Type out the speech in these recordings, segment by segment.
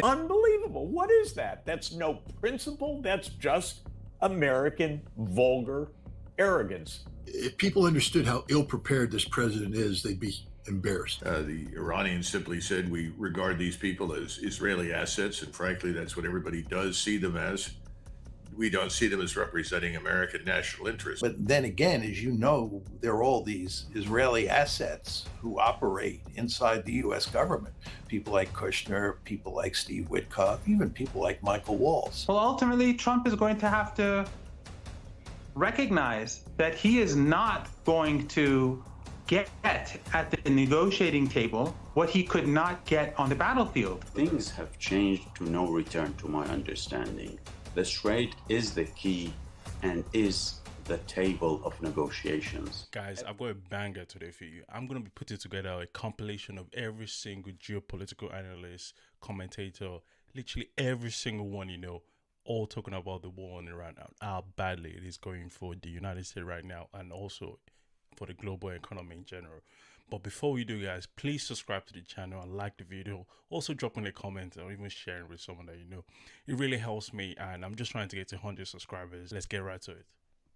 Unbelievable. What is that? That's no principle. That's just American vulgar arrogance. If people understood how ill-prepared this president is, they'd be embarrassed. The Iranians simply said, we regard these people as Israeli assets, and frankly, that's what everybody does see them as. We don't see them as representing American national interests. But then again, as you know, there are all these Israeli assets who operate inside the U.S. government. People like Kushner, people like Steve Witkoff, even people like Michael Waltz. Well, ultimately, Trump is going to have to recognize that he is not going to get at the negotiating table what he could not get on the battlefield. Things have changed to no return, to my understanding. The Strait is the key and is the table of negotiations. Guys, I've got a banger today for you. I'm going to be putting together a compilation of every single geopolitical analyst, commentator, literally every single one, all talking about the war in Iran, how badly it is going for the United States right now, and also for the global economy in general. But before we do, guys, please subscribe to the channel and like the video. Also drop in a comment or even sharing with someone that you know. It really helps me, and I'm just trying to get to 100 subscribers. Let's get right to it.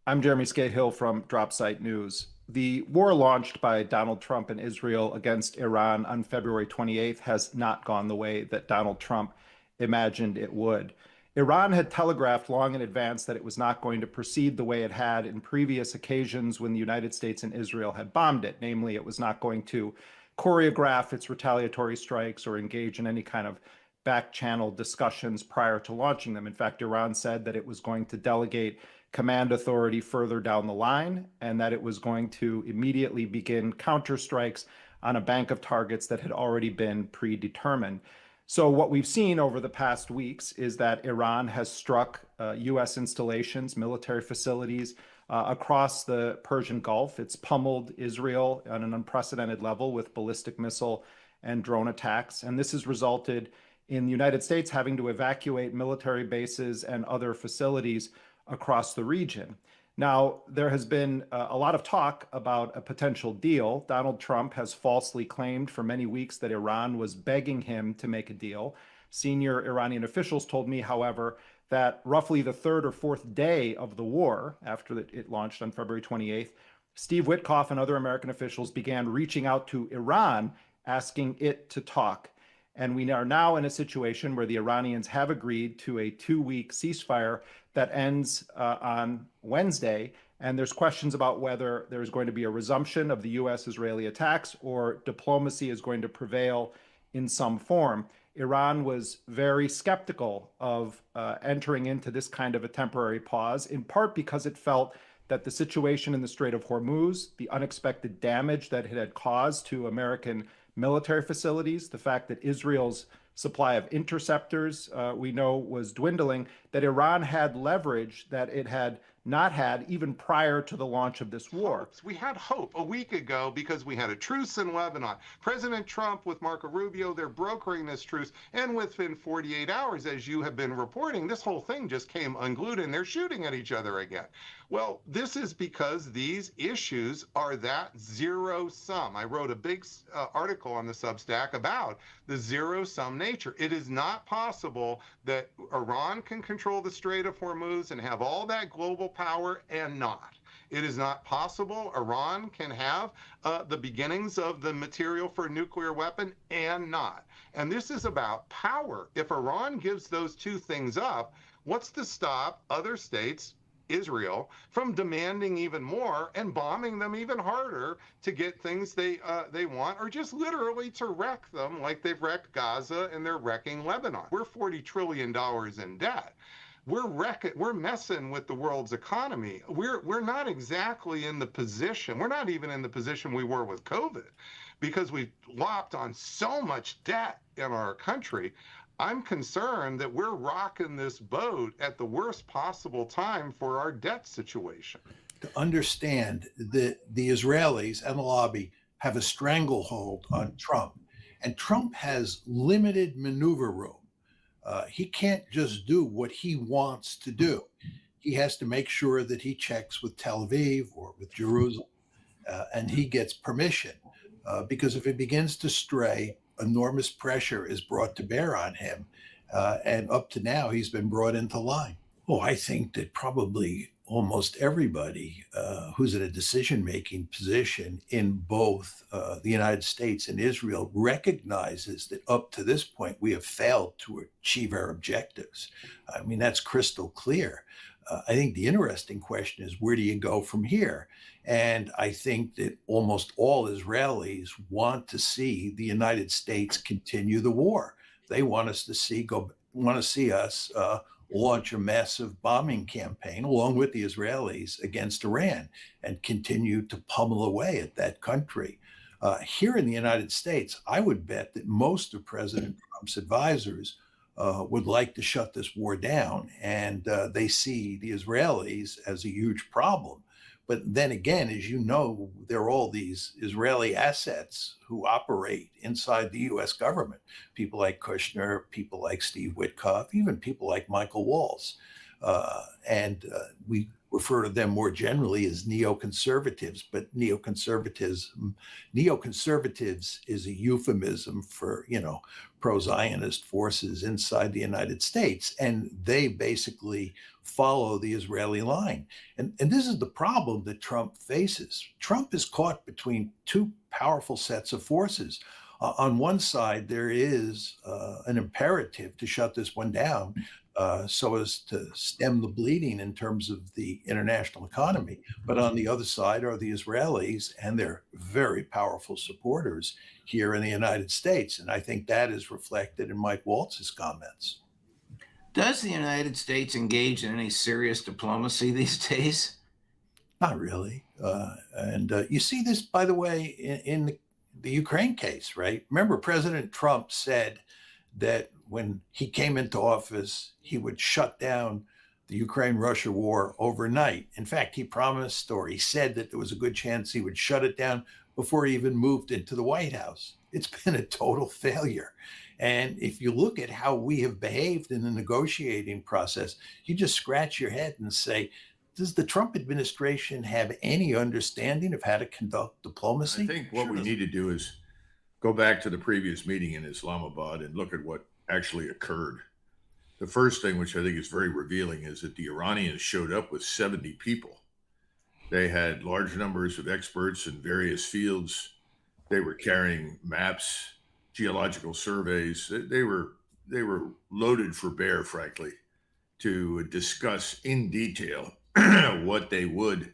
I'm Jeremy Scahill from Dropsite News. The war launched by Donald Trump and Israel against Iran on February 28th has not gone the way that Donald Trump imagined it would. Iran had telegraphed long in advance that it was not going to proceed the way it had in previous occasions when the United States and Israel had bombed it. Namely, it was not going to choreograph its retaliatory strikes or engage in any kind of back-channel discussions prior to launching them. In fact, Iran said that it was going to delegate command authority further down the line and that it was going to immediately begin counterstrikes on a bank of targets that had already been predetermined. So what we've seen over the past weeks is that Iran has struck U.S. installations, military facilities across the Persian Gulf. It's pummeled Israel on an unprecedented level with ballistic missile and drone attacks. And this has resulted in the United States having to evacuate military bases and other facilities across the region. Now, there has been a lot of talk about a potential deal. Donald Trump has falsely claimed for many weeks that Iran was begging him to make a deal. Senior Iranian officials told me, however, that roughly the third or fourth day of the war, after it launched on February 28th, Steve Witkoff and other American officials began reaching out to Iran, asking it to talk. And we are now in a situation where the Iranians have agreed to a 2-week ceasefire that ends on Wednesday. And there's questions about whether there's going to be a resumption of the U.S.-Israeli attacks or diplomacy is going to prevail in some form. Iran was very skeptical of entering into this kind of a temporary pause, in part because it felt that the situation in the Strait of Hormuz, the unexpected damage that it had caused to American military facilities, the fact that Israel's supply of interceptors, we know, was dwindling, that Iran had leverage that it had not had even prior to the launch of this war. We had hope a week ago because we had a truce in Lebanon. President Trump with Marco Rubio, they're brokering this truce, and within 48 hours, as you have been reporting, this whole thing just came unglued and they're shooting at each other again. Well, this is because these issues are that zero sum. I wrote a big article on the Substack about the zero sum nature. It is not possible that Iran can control the Strait of Hormuz and have all that global power and not. It is not possible Iran can have the beginnings of the material for a nuclear weapon and not. And this is about power. If Iran gives those two things up, what's to stop other states, Israel, from demanding even more and bombing them even harder to get things they want, or just literally to wreck them like they've wrecked Gaza and they're wrecking Lebanon? We're $40 trillion in debt. We're messing with the world's economy. We're not exactly in the position, we're not even in the position we were with COVID, because we've lopped on so much debt in our country. I'm concerned that we're rocking this boat at the worst possible time for our debt situation. To understand that the Israelis and the lobby have a stranglehold on Trump, and Trump has limited maneuver room. He can't just do what he wants to do. He has to make sure that he checks with Tel Aviv or with Jerusalem, and he gets permission. Because if he begins to stray, enormous pressure is brought to bear on him, And up to now, he's been brought into line. Oh, I think that probably almost everybody who's in a decision-making position in both the United States and Israel recognizes that up to this point, we have failed to achieve our objectives. I mean, that's crystal clear. I think the interesting question is, where do you go from here? And I think that almost all Israelis want to see the United States continue the war. They want us to see us launch a massive bombing campaign along with the Israelis against Iran and continue to pummel away at that country. Here in the United States, I would bet that most of President Trump's advisors would like to shut this war down, and they see the Israelis as a huge problem. But then again, as you know, there are all these Israeli assets who operate inside the U.S. government. People like Kushner, people like Steve Witkoff, even people like Michael Waltz. And we refer to them more generally as neoconservatives, but neoconservatives is a euphemism for, pro-Zionist forces inside the United States. And they basically follow the Israeli line. And this is the problem that Trump faces. Trump is caught between two powerful sets of forces. On one side, there is an imperative to shut this one down so as to stem the bleeding in terms of the international economy. But on the other side are the Israelis and their very powerful supporters here in the United States. And I think that is reflected in Mike Waltz's comments. Does the United States engage in any serious diplomacy these days? Not really. And you see this, by the way, in the Ukraine case, right? Remember, President Trump said that when he came into office, he would shut down the Ukraine-Russia war overnight. In fact, he promised, or he said, that there was a good chance he would shut it down before he even moved into the White House. It's been a total failure. And if you look at how we have behaved in the negotiating process, you just scratch your head and say, does the Trump administration have any understanding of how to conduct diplomacy? I think what we need to do is go back to the previous meeting in Islamabad and look at what actually occurred. The first thing, which I think is very revealing, is that the Iranians showed up with 70 people. They had large numbers of experts in various fields. They were carrying maps, geological surveys. They were loaded for bear, frankly, to discuss in detail what they would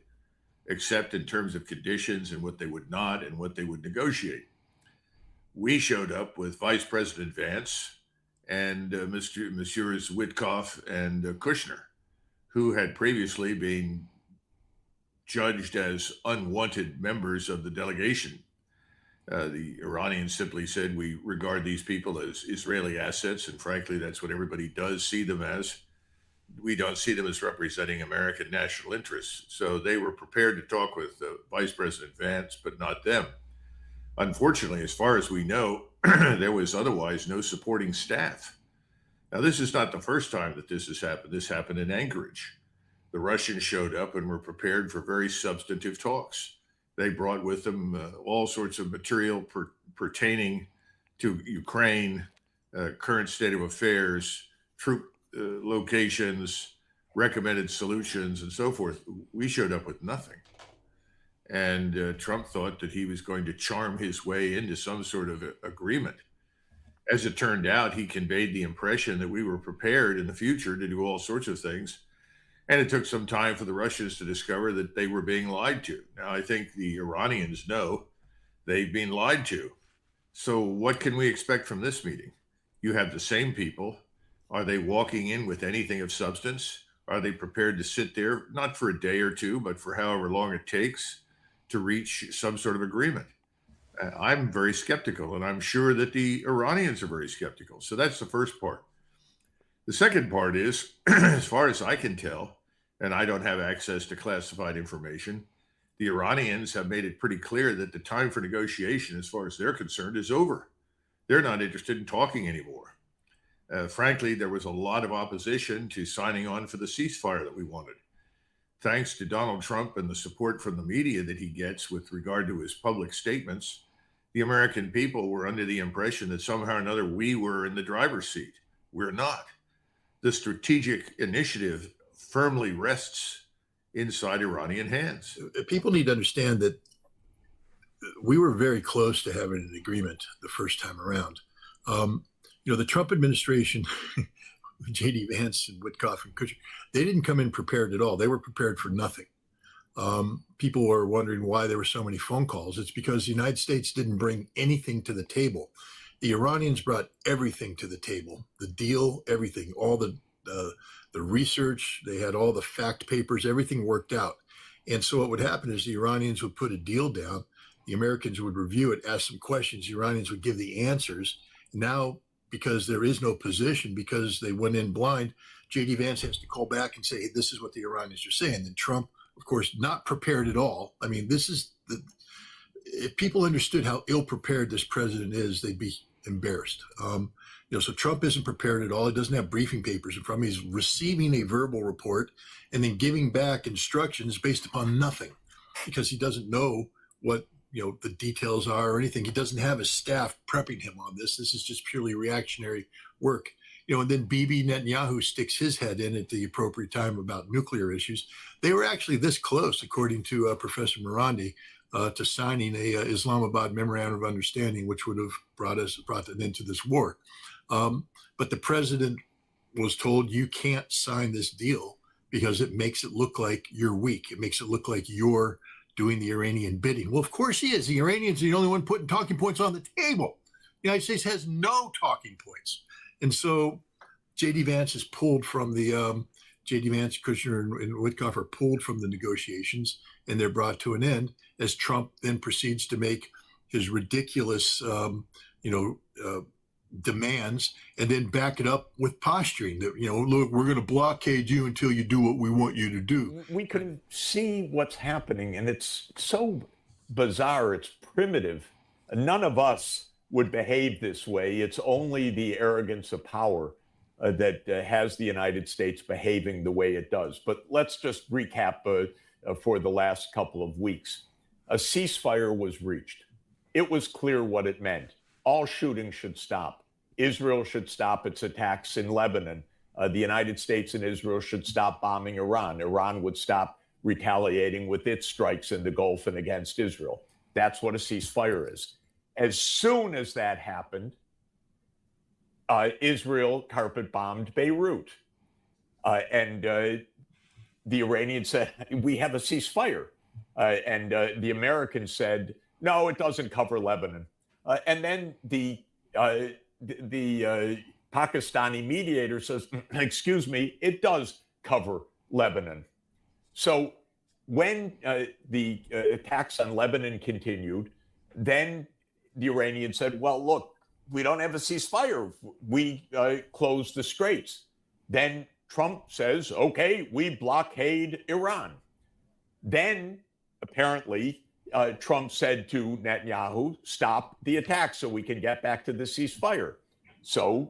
accept in terms of conditions and what they would not, and what they would negotiate. We showed up with Vice President Vance and Messrs. Witkoff and Kushner, who had previously been judged as unwanted members of the delegation. The Iranians simply said, we regard these people as Israeli assets, and frankly, that's what everybody does see them as. We don't see them as representing American national interests. So they were prepared to talk with Vice President Vance, but not them. Unfortunately, as far as we know, there was otherwise no supporting staff. Now, this is not the first time that this has happened. This happened in Anchorage. The Russians showed up and were prepared for very substantive talks. They brought with them all sorts of material pertaining to Ukraine, current state of affairs, troop locations, recommended solutions, and so forth. We showed up with nothing. And Trump thought that he was going to charm his way into some sort of agreement. As it turned out, he conveyed the impression that we were prepared in the future to do all sorts of things. And it took some time for the Russians to discover that they were being lied to. Now, I think the Iranians know they've been lied to. So what can we expect from this meeting? You have the same people. Are they walking in with anything of substance? Are they prepared to sit there, not for a day or two, but for however long it takes to reach some sort of agreement? I'm very skeptical, and I'm sure that the Iranians are very skeptical. So that's the first part. The second part is, as far as I can tell, and I don't have access to classified information, the Iranians have made it pretty clear that the time for negotiation, as far as they're concerned, is over. They're not interested in talking anymore. Frankly, there was a lot of opposition to signing on for the ceasefire that we wanted. Thanks to Donald Trump and the support from the media that he gets with regard to his public statements, the American people were under the impression that somehow or another we were in the driver's seat. We're not. The strategic initiative firmly rests inside Iranian hands. People need to understand that we were very close to having an agreement the first time around. The Trump administration, J.D. Vance and Witkoff and Kushner, they didn't come in prepared at all. They were prepared for nothing. People were wondering why there were so many phone calls. It's because the United States didn't bring anything to the table. The Iranians brought everything to the table, the deal, everything, all the research. They had all the fact papers, everything worked out. And so what would happen is the Iranians would put a deal down. The Americans would review it, ask some questions. The Iranians would give the answers. Now, because there is no position, because they went in blind, J.D. Vance has to call back and say, hey, this is what the Iranians are saying. And Trump, of course, not prepared at all. I mean, if people understood how ill-prepared this president is, they'd be embarrassed. So Trump isn't prepared at all. He doesn't have briefing papers in front of him. He's receiving a verbal report and then giving back instructions based upon nothing, because he doesn't know what the details are or anything. He doesn't have his staff prepping him on this. This is just purely reactionary work. And then Bibi Netanyahu sticks his head in at the appropriate time about nuclear issues. They were actually this close, according to Professor Morandi, to signing a Islamabad Memorandum of Understanding, which would have brought an end to this war. But the president was told, you can't sign this deal because it makes it look like you're weak. It makes it look like you're doing the Iranian bidding. Well, of course he is. The Iranians are the only one putting talking points on the table. The United States has no talking points. And so J.D. Vance is pulled from the J.D. Vance, Kushner, and Witkoff are pulled from the negotiations, and they're brought to an end as Trump then proceeds to make his ridiculous, demands, and then back it up with posturing that, look, we're going to blockade you until you do what we want you to do. We can see what's happening, and it's so bizarre. It's primitive. None of us would behave this way. It's only the arrogance of power that has the United States behaving the way it does. But let's just recap for the last couple of weeks. A ceasefire was reached. It was clear what it meant. All shooting should stop. Israel should stop its attacks in Lebanon. The United States and Israel should stop bombing Iran. Iran would stop retaliating with its strikes in the Gulf and against Israel. That's what a ceasefire is. As soon as that happened, Israel carpet bombed Beirut. And the Iranians said, we have a ceasefire. And the Americans said, no, it doesn't cover Lebanon. And then the Pakistani mediator says, excuse me, it does cover Lebanon. So when the attacks on Lebanon continued, then the Iranians said, well, look, we don't have a ceasefire. We closed the straits. Then Trump says, okay, we blockade Iran. Then apparently Trump said to Netanyahu, stop the attack so we can get back to the ceasefire. So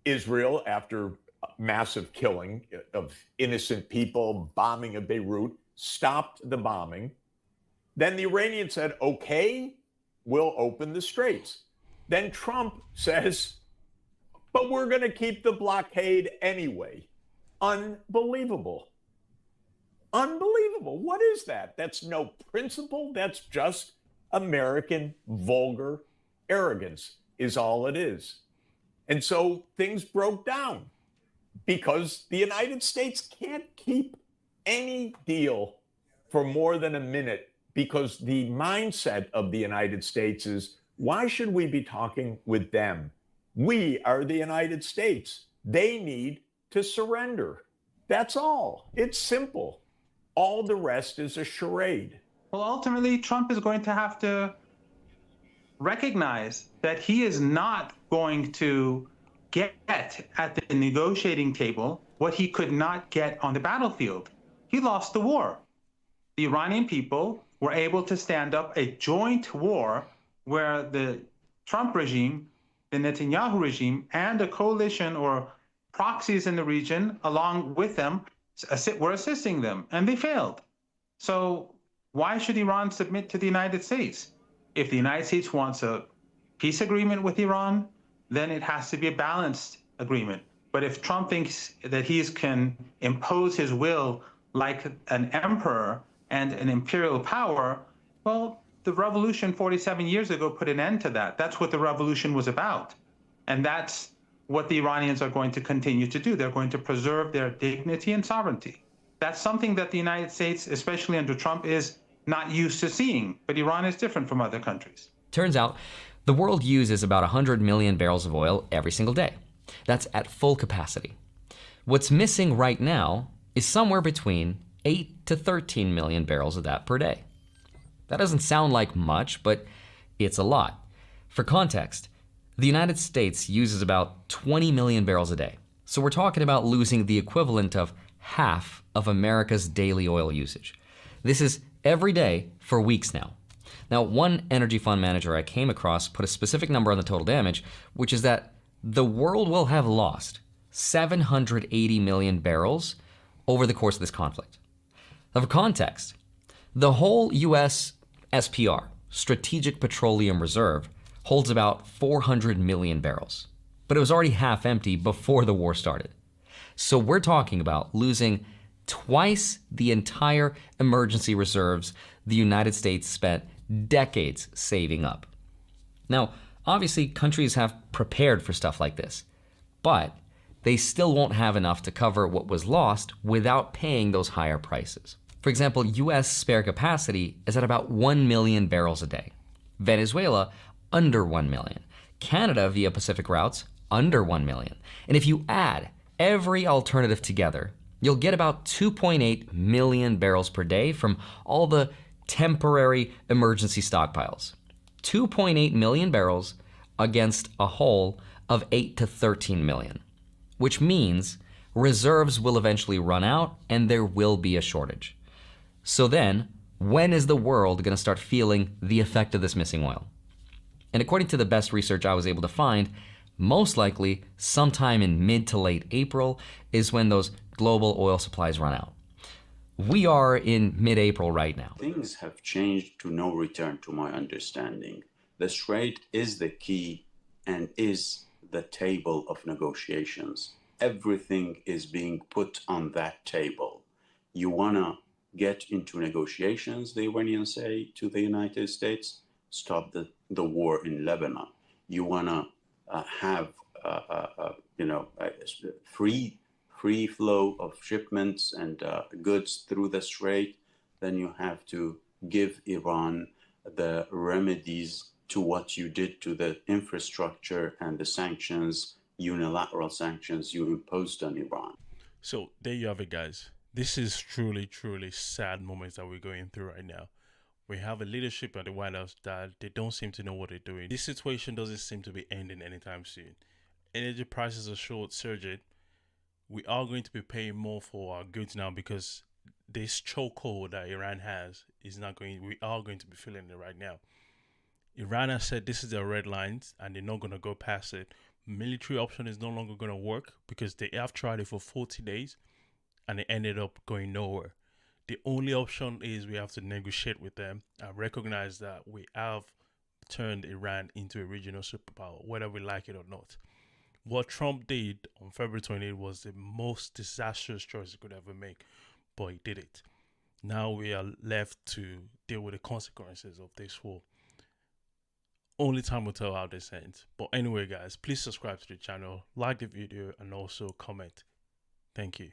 Israel, after massive killing of innocent people, bombing of Beirut, stopped the bombing. Then the Iranians said, okay, we'll open the straits. Then Trump says, but we're going to keep the blockade anyway. Unbelievable. Unbelievable. What is that? That's no principle. That's just American vulgar arrogance is all it is. And so things broke down because the United States can't keep any deal for more than a minute because the mindset of the United States is, why should we be talking with them? We are the United States. They need to surrender. That's all. It's simple. All the rest is a charade. Well, ultimately, Trump is going to have to recognize that he is not going to get at the negotiating table what he could not get on the battlefield. He lost the war. The Iranian people were able to stand up a joint war where the Trump regime, the Netanyahu regime, and a coalition or proxies in the region along with them were assisting them, and they failed. So why should Iran submit to the United States? If the United States wants a peace agreement with Iran, then it has to be a balanced agreement. But if Trump thinks that he can impose his will like an emperor and an imperial power, well, the revolution 47 years ago put an end to that. That's what the revolution was about. And that's what the Iranians are going to continue to do. They're going to preserve their dignity and sovereignty. That's something that the United States, especially under Trump, is not used to seeing. But Iran is different from other countries. Turns out the world uses about 100 million barrels of oil every single day. That's at full capacity. What's missing right now is somewhere between 8 to 13 million barrels of that per day. That doesn't sound like much, but it's a lot. For context, the United States uses about 20 million barrels a day. So we're talking about losing the equivalent of half of America's daily oil usage. This is every day for weeks now. Now, one energy fund manager I came across put a specific number on the total damage, which is that the world will have lost 780 million barrels over the course of this conflict. Now, for context, the whole U.S. SPR, Strategic Petroleum Reserve, holds about 400 million barrels, but it was already half empty before the war started. So we're talking about losing twice the entire emergency reserves the United States spent decades saving up. Now, obviously, countries have prepared for stuff like this, but they still won't have enough to cover what was lost without paying those higher prices. For example, US spare capacity is at about 1 million barrels a day. Venezuela, under 1 million. Canada, via Pacific routes, under 1 million. And if you add every alternative together, you'll get about 2.8 million barrels per day from all the temporary emergency stockpiles. 2.8 million barrels against a whole of 8 to 13 million, which means reserves will eventually run out and there will be a shortage. So then, when is the world going to start feeling the effect of this missing oil? And according to the best research I was able to find, most likely sometime in mid to late April is when those global oil supplies run out. We are in mid-April right now. Things have changed to no return to my understanding. The Strait is the key and is the table of negotiations. Everything is being put on that table. You want to get into negotiations, the Iranians say to the United States, stop the war in Lebanon. You want to have free flow of shipments and goods through the Strait, then you have to give Iran the remedies to what you did to the infrastructure and the sanctions, unilateral sanctions you imposed on Iran. So there you have it, guys. This is truly, truly sad moments that we're going through right now. We have a leadership at the White House that they don't seem to know what they're doing. This situation doesn't seem to be ending anytime soon. Energy prices are surging. We are going to be paying more for our goods now because this chokehold that Iran has is not going. We are going to be feeling it right now. Iran has said this is their red lines and they're not going to go past it. Military option is no longer going to work because they have tried it for 40 days and it ended up going nowhere. The only option is we have to negotiate with them and recognize that we have turned Iran into a regional superpower, whether we like it or not. What Trump did on February 28 was the most disastrous choice he could ever make, but he did it. Now we are left to deal with the consequences of this war. Only time will tell how this ends. But anyway, guys, please subscribe to the channel, like the video, and also comment. Thank you.